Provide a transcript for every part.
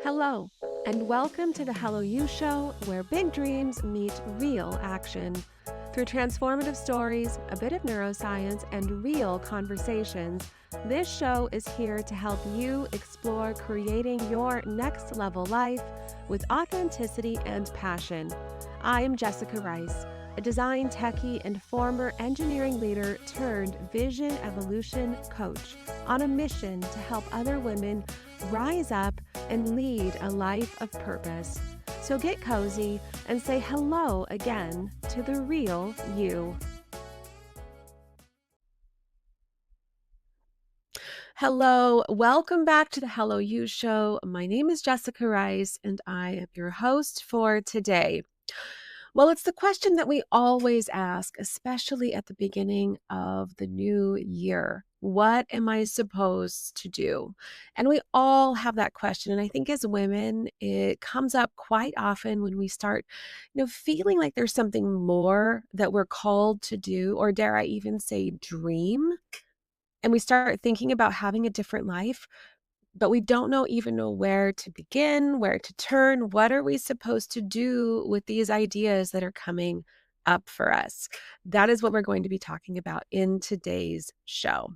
Hello, and welcome to the Hello You Show, where big dreams meet real action. Through transformative stories, a bit of neuroscience, and real conversations, this show is here to help you explore creating your next level life with authenticity and passion. I am Jessica Rice, a design techie and former engineering leader turned vision evolution coach on a mission to help other women rise up and lead a life of purpose. So get cozy and say hello again to the real you. Hello, welcome back to the Hello You Show. My name is Jessica Rice, and I am your host for today. Well, it's the question that we always ask, especially at the beginning of the new year. What am I supposed to do? And we all have that question. And I think as women, it comes up quite often when we start, feeling like there's something more that we're called to do, or dare I even say dream. And we start thinking about having a different life, but we don't even know where to begin, where to turn. What are we supposed to do with these ideas that are coming up for us? That is what we're going to be talking about in today's show.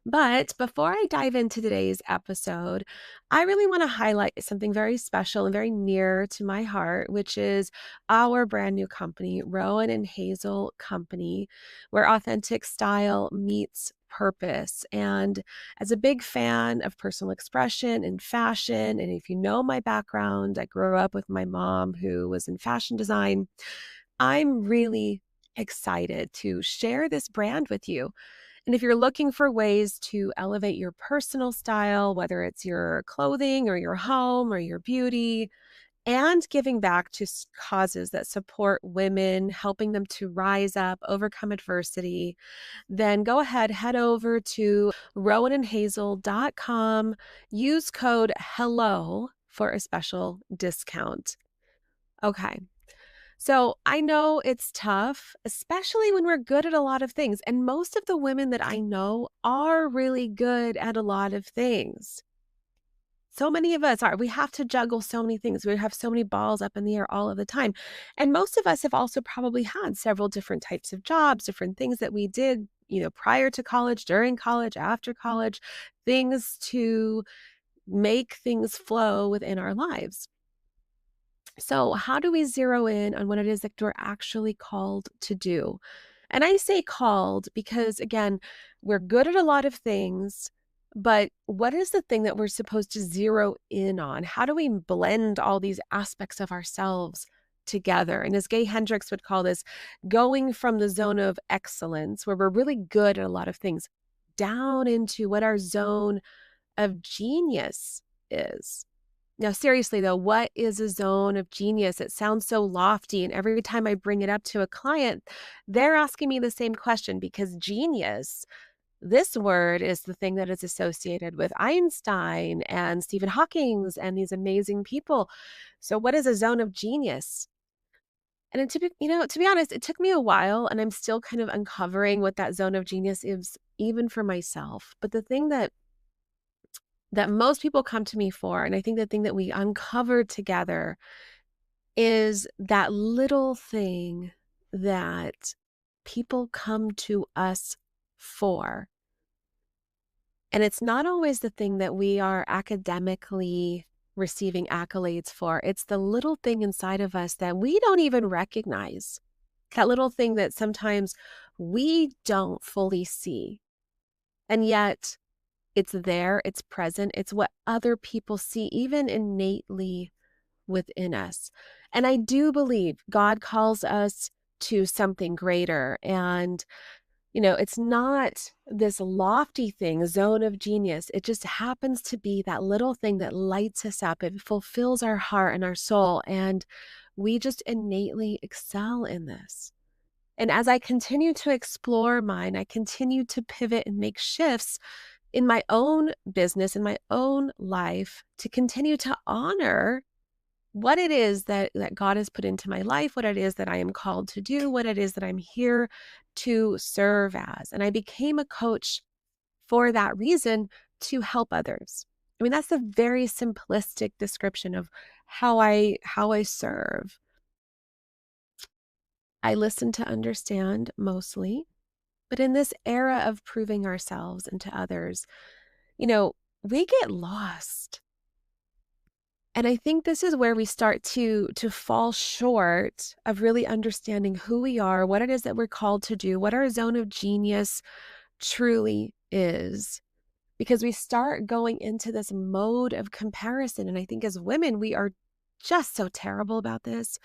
But before I dive into today's episode, I really want to highlight something very special and very near to my heart, which is our brand new company, Rowan and Hazel Company, where authentic style meets purpose. And as a big fan of personal expression and fashion, and if you know my background, I grew up with my mom who was in fashion design. I'm really excited to share this brand with you. And if you're looking for ways to elevate your personal style, whether it's your clothing or your home or your beauty, and giving back to causes that support women, helping them to rise up, overcome adversity, then go ahead, head over to rowanandhazel.com, use code HELLO for a special discount. Okay. So I know it's tough, especially when we're good at a lot of things. And most of the women that I know are really good at a lot of things. So many of us are. We have to juggle so many things. We have so many balls up in the air all of the time. And most of us have also probably had several different types of jobs, different things that we did, prior to college, during college, after college, things to make things flow within our lives. So, how do we zero in on what it is that we're actually called to do? And I say called because, again, we're good at a lot of things, but what is the thing that we're supposed to zero in on? How do we blend all these aspects of ourselves together? And as Gay Hendricks would call this, going from the zone of excellence, where we're really good at a lot of things, down into what our zone of genius is. Now, seriously, though, what is a zone of genius? It sounds so lofty. And every time I bring it up to a client, they're asking me the same question because genius, this word is the thing that is associated with Einstein and Stephen Hawking's and these amazing people. So what is a zone of genius? And to be honest, it took me a while and I'm still kind of uncovering what that zone of genius is, even for myself. But the thing that most people come to me for, and I think the thing that we uncovered together is that little thing that people come to us for. And it's not always the thing that we are academically receiving accolades for. It's the little thing inside of us that we don't even recognize. That little thing that sometimes we don't fully see. And yet it's there, it's present, it's what other people see, even innately within us. And I do believe God calls us to something greater. And, it's not this lofty thing, zone of genius. It just happens to be that little thing that lights us up. It fulfills our heart and our soul. And we just innately excel in this. And as I continue to explore mine, I continue to pivot and make shifts in my own business, in my own life, to continue to honor what it is that God has put into my life, what it is that I am called to do, what it is that I'm here to serve as. And I became a coach for that reason, to help others. I mean, that's the very simplistic description of how I serve. I listen to understand mostly, but in this era of proving ourselves and to others, you know, we get lost. And I think this is where we start to fall short of really understanding who we are, what it is that we're called to do, what our zone of genius truly is. Because we start going into this mode of comparison. And I think as women, we are just so terrible about this.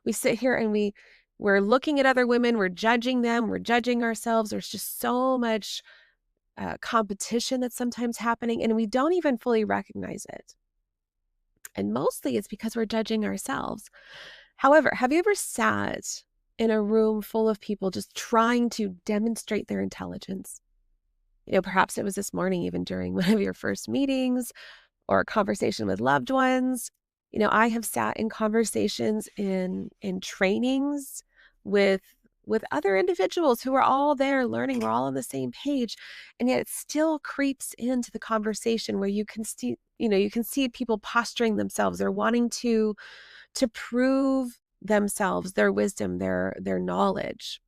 We sit here and we're looking at other women, we're judging them, we're judging ourselves. There's just so much competition that's sometimes happening, and we don't even fully recognize it. And mostly it's because we're judging ourselves. However, have you ever sat in a room full of people just trying to demonstrate their intelligence? Perhaps it was this morning, even during one of your first meetings or a conversation with loved ones. I have sat in conversations in trainings with with other individuals who are all there learning. We're all on the same page, and yet it still creeps into the conversation where you can see people posturing themselves. They're wanting to prove themselves, their wisdom, their knowledge.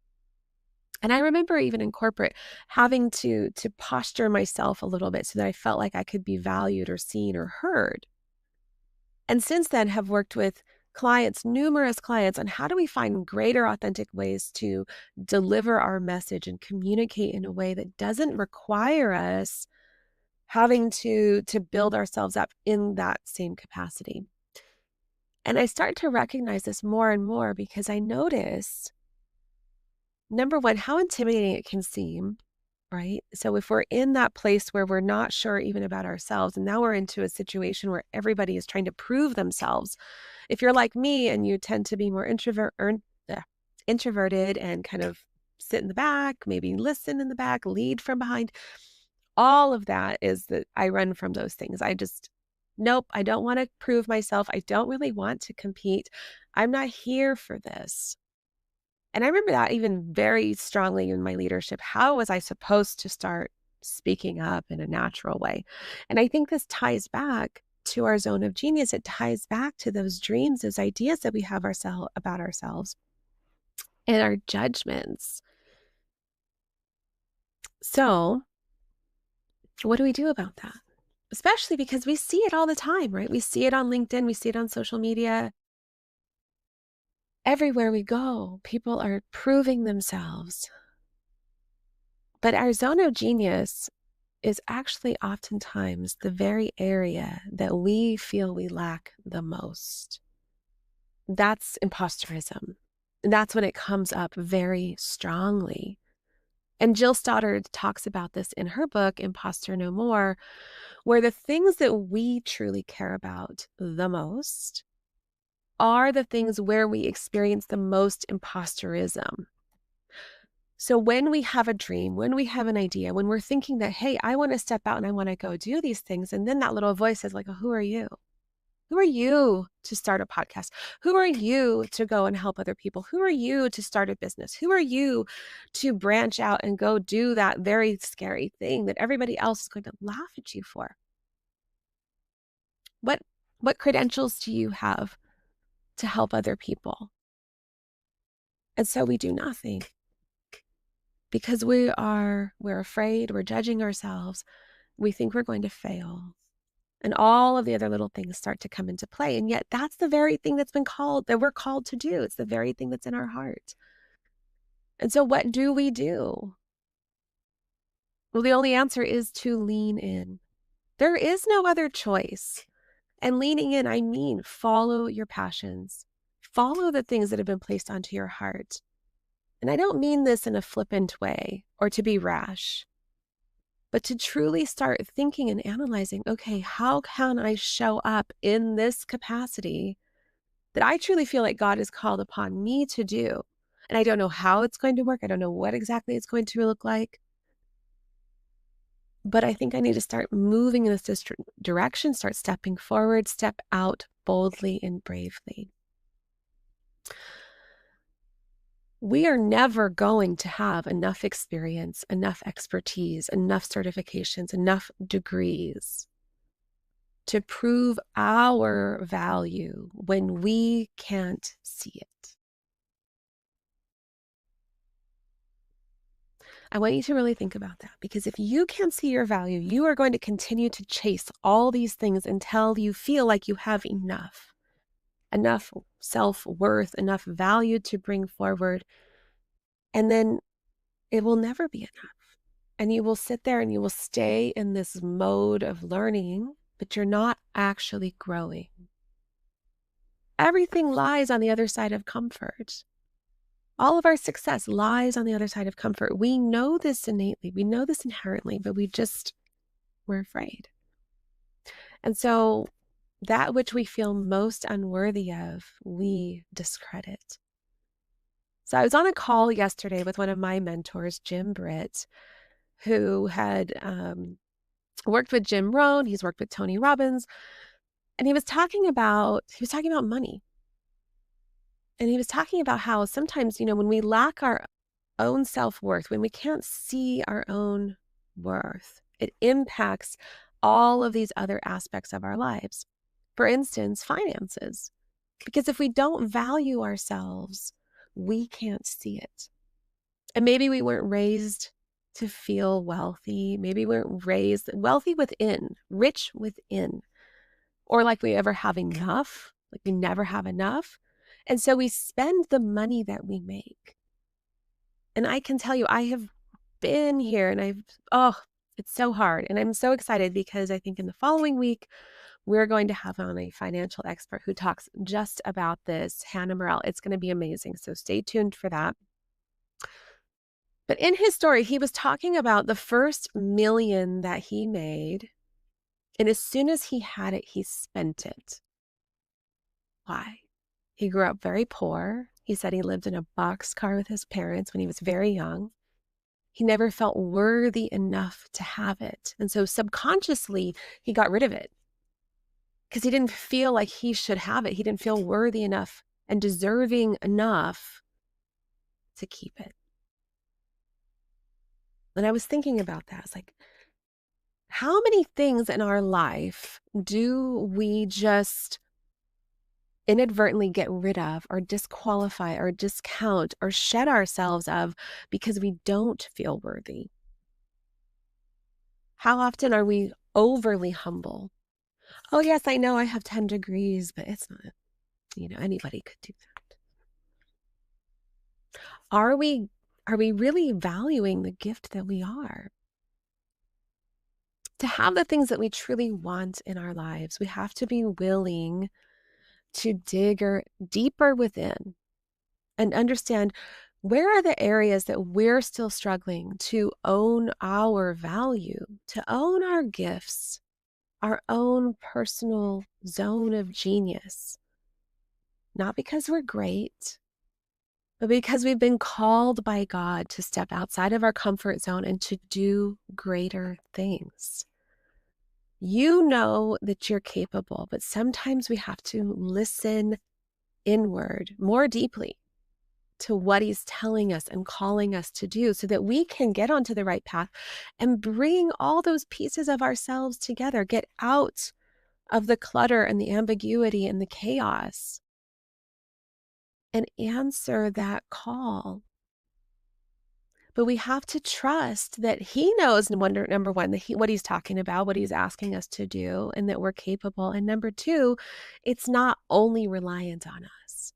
And I remember even in corporate having to posture myself a little bit so that I felt like I could be valued or seen or heard. And since then have worked with clients, numerous clients, on how do we find greater authentic ways to deliver our message and communicate in a way that doesn't require us having to build ourselves up in that same capacity. And I start to recognize this more and more because I notice, number one, how intimidating it can seem, right? So if we're in that place where we're not sure even about ourselves, and now we're into a situation where everybody is trying to prove themselves. If you're like me and you tend to be more introverted and kind of sit in the back, maybe listen in the back, lead from behind, all of that is that I run from those things. Nope, I don't want to prove myself. I don't really want to compete. I'm not here for this. And I remember that even very strongly in my leadership. How was I supposed to start speaking up in a natural way? And I think this ties back to our zone of genius. It ties back to those dreams, those ideas that we have about ourselves and our judgments. So, what do we do about that? Especially because we see it all the time, right? We see it on LinkedIn, we see it on social media. Everywhere we go, people are proving themselves. But our zone of genius is actually oftentimes the very area that we feel we lack the most. That's imposterism. That's when it comes up very strongly. And Jill Stoddard talks about this in her book, Imposter No More, where the things that we truly care about the most are the things where we experience the most imposterism. So when we have a dream, when we have an idea, when we're thinking that, hey, I want to step out and I want to go do these things, and then that little voice says like, oh, who are you? Who are you to start a podcast? Who are you to go and help other people? Who are you to start a business? Who are you to branch out and go do that very scary thing that everybody else is going to laugh at you for? What what credentials do you have to help other people? And so we do nothing because we're afraid, we're judging ourselves. We think we're going to fail. And all of the other little things start to come into play. And yet that's the very thing that we're called to do. It's the very thing that's in our heart. And so what do we do? Well, the only answer is to lean in. There is no other choice. And leaning in, I mean, follow your passions. Follow the things that have been placed onto your heart. And I don't mean this in a flippant way or to be rash, but to truly start thinking and analyzing, okay, how can I show up in this capacity that I truly feel like God has called upon me to do? And I don't know how it's going to work. I don't know what exactly it's going to look like. But I think I need to start moving in this direction, start stepping forward, step out boldly and bravely. We are never going to have enough experience, enough expertise, enough certifications, enough degrees to prove our value when we can't see it. I want you to really think about that, because if you can't see your value, you are going to continue to chase all these things until you feel like you have enough self-worth, enough value to bring forward. And then it will never be enough. And you will sit there and you will stay in this mode of learning, but you're not actually growing. Everything lies on the other side of comfort. All of our success lies on the other side of comfort. We know this innately, we know this inherently, but we're afraid. And so that which we feel most unworthy of, we discredit. So I was on a call yesterday with one of my mentors, Jim Britt, who had worked with Jim Rohn. He's worked with Tony Robbins, and he was talking about money. And he was talking about how sometimes, when we lack our own self-worth, when we can't see our own worth, it impacts all of these other aspects of our lives. For instance, finances. Because if we don't value ourselves, we can't see it. And maybe we weren't raised to feel wealthy. Maybe we weren't raised wealthy within, rich within, or like we ever have enough, like we never have enough. And so we spend the money that we make. And I can tell you, I have been here and it's so hard. And I'm so excited because I think in the following week, we're going to have on a financial expert who talks just about this, Hannah Morrell. It's going to be amazing. So stay tuned for that. But in his story, he was talking about the first million that he made. And as soon as he had it, he spent it. Why? He grew up very poor. He said he lived in a boxcar with his parents when he was very young. He never felt worthy enough to have it. And so subconsciously, he got rid of it because he didn't feel like he should have it. He didn't feel worthy enough and deserving enough to keep it. And I was thinking about that. It's like, how many things in our life do we just inadvertently get rid of or disqualify or discount or shed ourselves of because we don't feel worthy? How often are we overly humble? Oh, yes, I know I have 10 degrees, but it's not, anybody could do that. Are we really valuing the gift that we are? To have the things that we truly want in our lives, we have to be willing to dig deeper within and understand, where are the areas that we're still struggling to own our value, to own our gifts, our own personal zone of genius. Not because we're great, but because we've been called by God to step outside of our comfort zone and to do greater things. You know that you're capable, but sometimes we have to listen inward more deeply to what he's telling us and calling us to do so that we can get onto the right path and bring all those pieces of ourselves together, get out of the clutter and the ambiguity and the chaos and answer that call. But we have to trust that he knows, number one, that what he's talking about, what he's asking us to do, and that we're capable. And number two, it's not only reliant on us.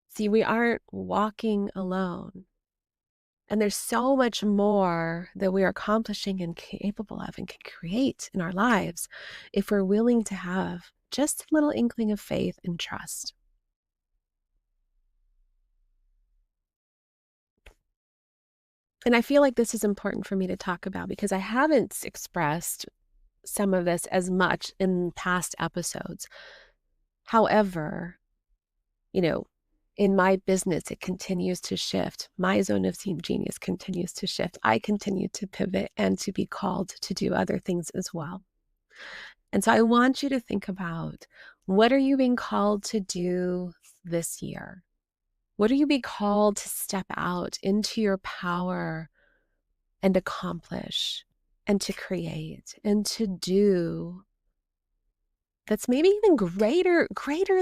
See, we aren't walking alone. And there's so much more that we are accomplishing and capable of and can create in our lives if we're willing to have just a little inkling of faith and trust. And I feel like this is important for me to talk about because I haven't expressed some of this as much in past episodes. However, in my business, it continues to shift. My zone of genius continues to shift. I continue to pivot and to be called to do other things as well. And so I want you to think about, what are you being called to do this year? What are you being called to step out into your power and accomplish? and to create and to do that's maybe even greater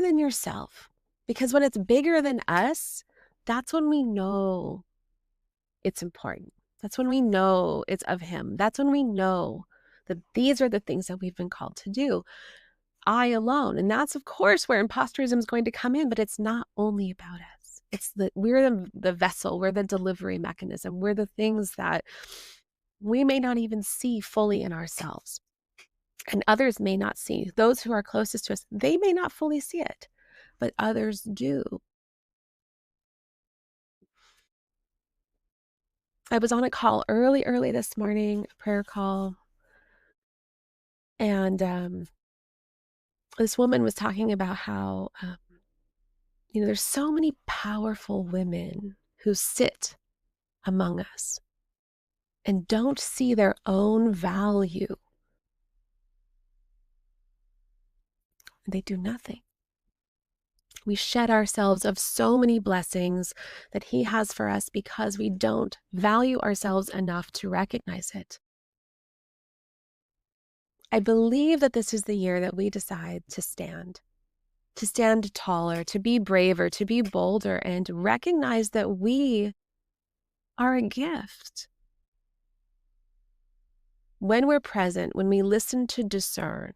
than yourself. Because when it's bigger than us, that's when we know it's important. That's when we know it's of him. That's when we know that these are the things that we've been called to do. I alone. And that's of course where imposterism is going to come in, but it's not only about us. It's we're the vessel, we're the delivery mechanism, we're the things that we may not even see fully in ourselves. And others may not see. Those who are closest to us, they may not fully see it, but others do. I was on a call early this morning, a prayer call, and this woman was talking about how, there's so many powerful women who sit among us and don't see their own value. They do nothing. We shed ourselves of so many blessings that he has for us because we don't value ourselves enough to recognize it. I believe that this is the year that we decide to stand taller, to be braver, to be bolder, and recognize that we are a gift. When we're present, when we listen to discern,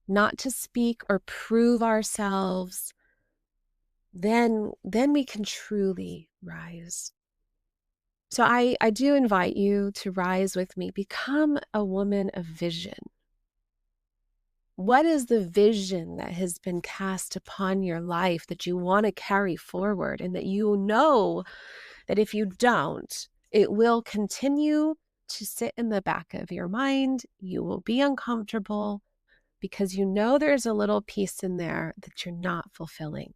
not to speak or prove ourselves, then we can truly rise. So I do invite you to rise with me. Become a woman of vision. What is the vision that has been cast upon your life that you want to carry forward, and that you know that if you don't, it will continue to sit in the back of your mind. You will be uncomfortable because you know there's a little piece in there that you're not fulfilling.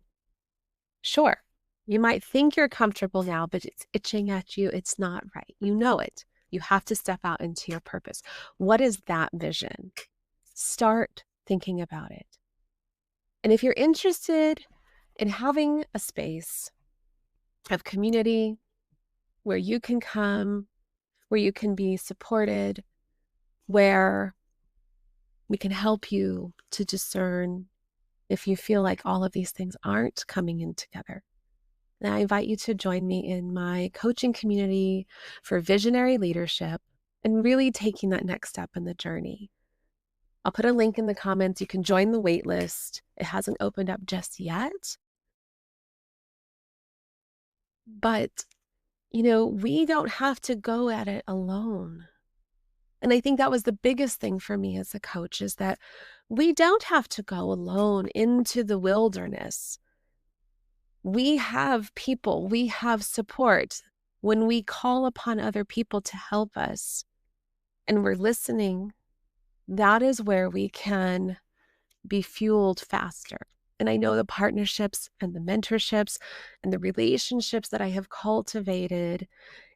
Sure, you might think you're comfortable now, but it's itching at you. It's not right. You know it. You have to step out into your purpose. What is that vision? Start thinking about it. And if you're interested in having a space of community where you can come, where you can be supported, where we can help you to discern if you feel like all of these things aren't coming in together, then I invite you to join me in my coaching community for visionary leadership and really taking that next step in the journey. I'll put a link in the comments. You can join the wait list. It hasn't opened up just yet. But, we don't have to go at it alone. And I think that was the biggest thing for me as a coach, is that we don't have to go alone into the wilderness. We have people, we have support when we call upon other people to help us and we're listening. That is where we can be fueled faster. And I know the partnerships and the mentorships and the relationships that I have cultivated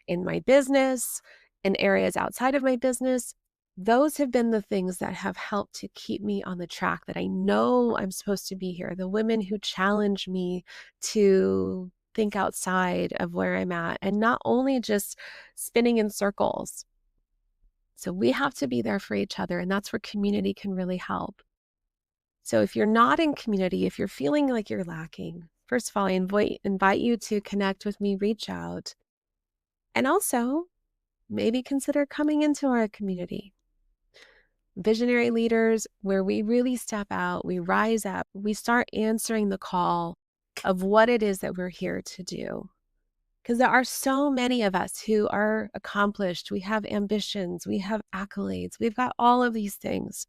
in my business and areas outside of my business, those have been the things that have helped to keep me on the track that I know I'm supposed to be here. The women who challenge me to think outside of where I'm at and not only just spinning in circles. So we have to be there for each other, and that's where community can really help. So if you're not in community, if you're feeling like you're lacking, first of all, I invite you to connect with me, reach out, and also maybe consider coming into our community. Visionary leaders, where we really step out, we rise up, we start answering the call of what it is that we're here to do. Because there are so many of us who are accomplished, we have ambitions, we have accolades, we've got all of these things,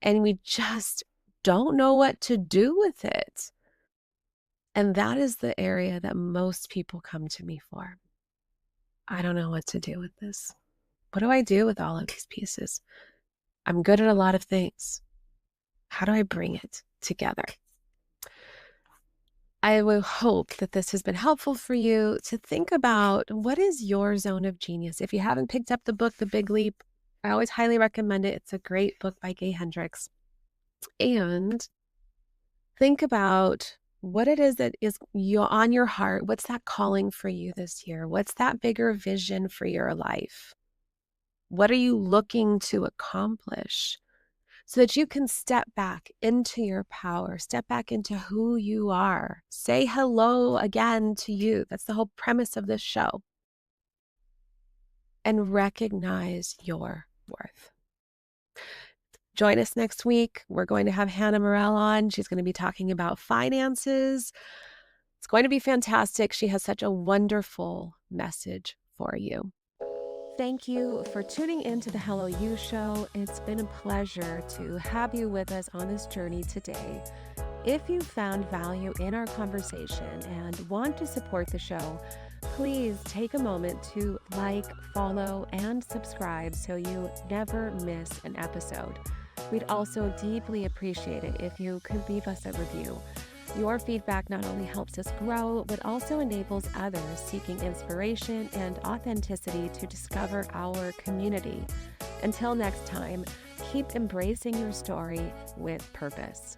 and we just don't know what to do with it. And that is the area that most people come to me for. I don't know what to do with this. What do I do with all of these pieces? I'm good at a lot of things. How do I bring it together? I will hope that this has been helpful for you to think about what is your zone of genius. If you haven't picked up the book, The Big Leap, I always highly recommend it. It's a great book by Gay Hendricks. And think about what it is that is on your heart. What's that calling for you this year? What's that bigger vision for your life? What are you looking to accomplish? So that you can step back into your power, step back into who you are. Say hello again to you. That's the whole premise of this show. And recognize your worth. Join us next week. We're going to have Hannah Morell on. She's going to be talking about finances. It's going to be fantastic. She has such a wonderful message for you. Thank you for tuning in to the Hello You Show. It's been a pleasure to have you with us on this journey today. If you found value in our conversation and want to support the show, please take a moment to like, follow, and subscribe so you never miss an episode. We'd also deeply appreciate it if you could leave us a review. Your feedback not only helps us grow, but also enables others seeking inspiration and authenticity to discover our community. Until next time, keep embracing your story with purpose.